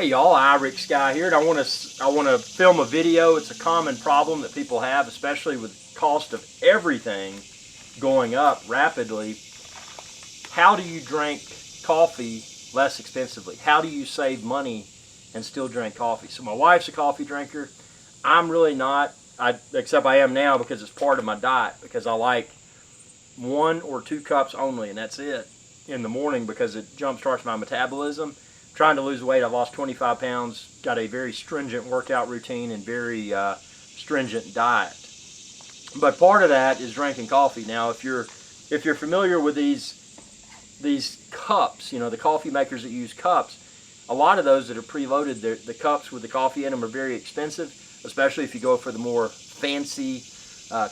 Hey y'all, iRix Guy here, and I want to film a video. It's a common problem that people have, especially with the cost of everything going up rapidly. How do you drink coffee less expensively? How do you save money and still drink coffee? So my wife's a coffee drinker. I'm really not, except I am now because it's part of my diet, because I like 1 or 2 cups only, and that's it in the morning because it jumpstarts my metabolism. Trying to lose weight, I've lost 25 pounds, got a very stringent workout routine and very stringent diet. But part of that is drinking coffee. Now, if you're familiar with these cups, you know, the coffee makers that use cups, a lot of those that are preloaded, the cups with the coffee in them are very expensive, especially if you go for the more fancy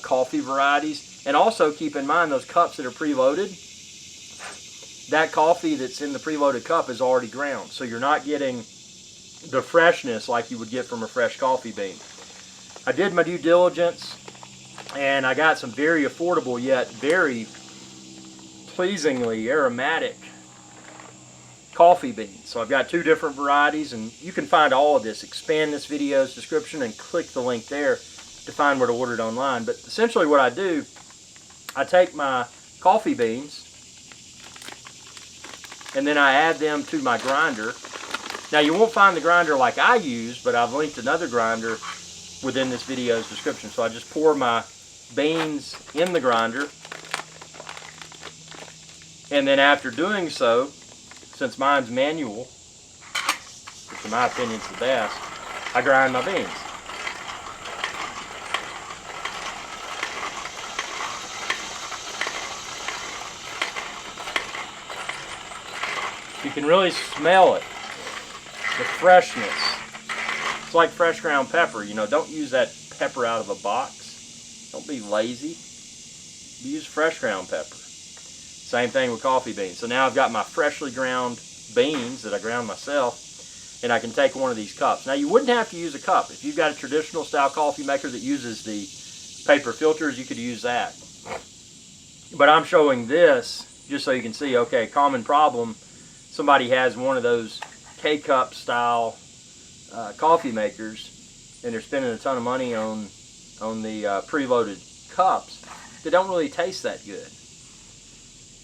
coffee varieties. And also keep in mind, those cups that are preloaded, that coffee that's in the preloaded cup is already ground, so you're not getting the freshness like you would get from a fresh coffee bean. I did my due diligence, and I got some very affordable yet very pleasingly aromatic coffee beans. So I've got 2 different varieties, and you can find all of this. Expand this video's description and click the link there to find where to order it online. But essentially what I do, I take my coffee beans and then I add them to my grinder. Now you won't find the grinder like I use, but I've linked another grinder within this video's description. So I just pour my beans in the grinder, and then after doing so, since mine's manual, which in my opinion is the best, I grind my beans. You can really smell it, the freshness. It's like fresh ground pepper. You know, don't use that pepper out of a box. Don't be lazy. Use fresh ground pepper. Same thing with coffee beans. So now I've got my freshly ground beans that I ground myself, and I can take one of these cups. Now you wouldn't have to use a cup. If you've got a traditional style coffee maker that uses the paper filters, you could use that. But I'm showing this just so you can see, okay, common problem. Somebody has one of those K-cup style coffee makers, and they're spending a ton of money on the preloaded cups that don't really taste that good.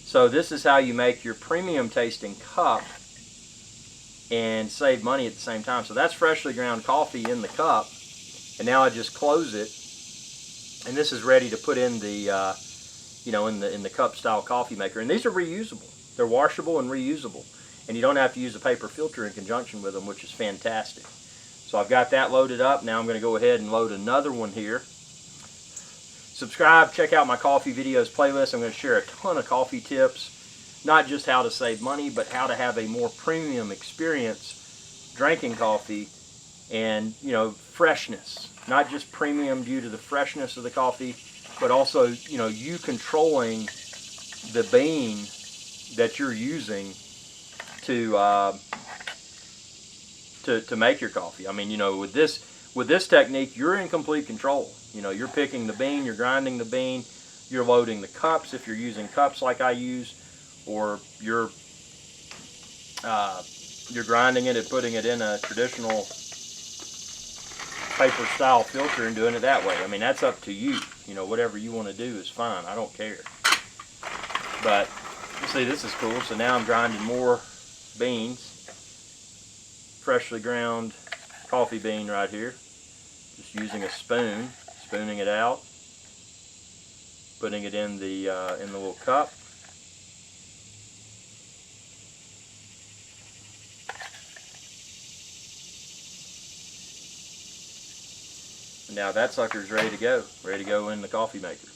So this is how you make your premium tasting cup and save money at the same time. So that's freshly ground coffee in the cup, and now I just close it, and this is ready to put in the you know, in the cup style coffee maker. And these are reusable. They're washable and reusable. And you don't have to use a paper filter in conjunction with them, which is fantastic. So I've got that loaded up. Now I'm going to go ahead and load another one here. Subscribe, check out my coffee videos playlist. I'm going to share a ton of coffee tips, not just how to save money, but how to have a more premium experience drinking coffee, and, you know, freshness. Not just premium due to the freshness of the coffee, but also, you know, you controlling the bean that you're using to make your coffee. I mean, you know, with this technique, you're in complete control. You know, you're picking the bean, you're grinding the bean, you're loading the cups if you're using cups like I use, or you're grinding it and putting it in a traditional paper style filter and doing it that way. I mean, that's up to you. You know, whatever you want to do is fine. I don't care. But you see, this is cool. So now I'm grinding more beans, freshly ground coffee bean right here, just using a spoon, spooning it out, putting it in the little cup. And now that sucker's ready to go in the coffee maker.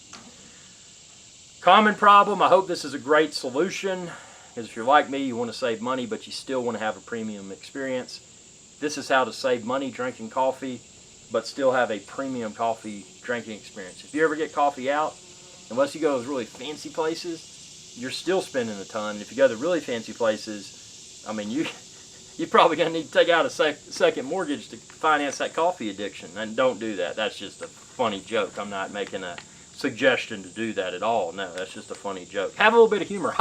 Common problem. I hope this is a great solution. Because if you're like me, you want to save money, but you still want to have a premium experience. This is how to save money drinking coffee, but still have a premium coffee drinking experience. If you ever get coffee out, unless you go to those really fancy places, you're still spending a ton. If you go to really fancy places, I mean, you're probably going to need to take out a second mortgage to finance that coffee addiction. And don't do that. That's just a funny joke. I'm not making a suggestion to do that at all. No, that's just a funny joke. Have a little bit of humor.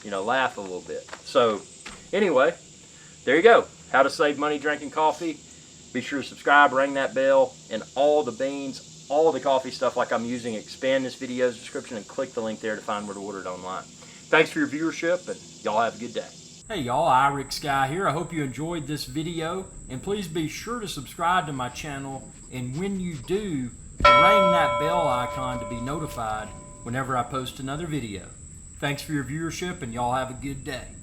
You know, laugh a little bit. So, anyway, there you go. How to save money drinking coffee. Be sure to subscribe, ring that bell, and all the beans, all the coffee stuff like I'm using, expand this video's description and click the link there to find where to order it online. Thanks for your viewership, and y'all have a good day. Hey y'all, iRick Sky here. I hope you enjoyed this video, and please be sure to subscribe to my channel, and when you do, ring that bell icon to be notified whenever I post another video. Thanks for your viewership, and y'all have a good day.